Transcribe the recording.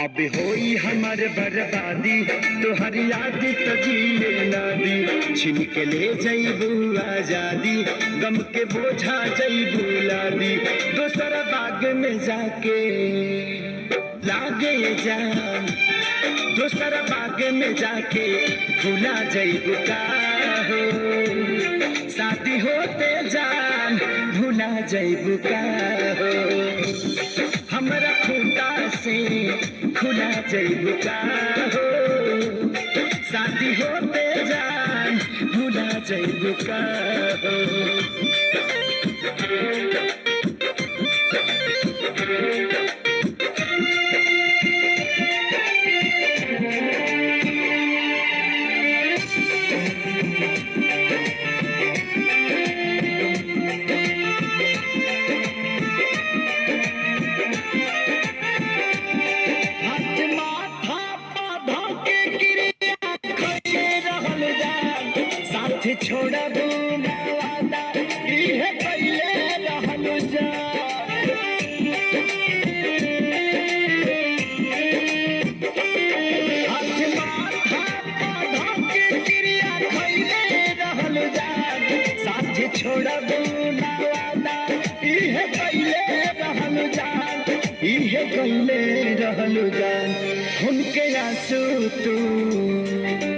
अब होई हमार बर्बादी तोहर याद तो जिए ना दी छीन के ले जइबू आजादी गम के बोझा जइबू लादी दोसर बाग में जाके लागे जान दोसर बाग में जाके भुला जइबू का हो शादी होते जान भुला जइबू का हो हमरा खूंटा से खुला जइबू का हो शादी होते जान भुला जइबू का हो छोड़बू ना वादा इहे पहिले रहलू जा हाथ माथा पौधा के क्रिया खइले रहलू जा साथ छोड़बू ना वादा इहे पहिले रहलू जा इहे कइले रहलू जा उनके आंसू तू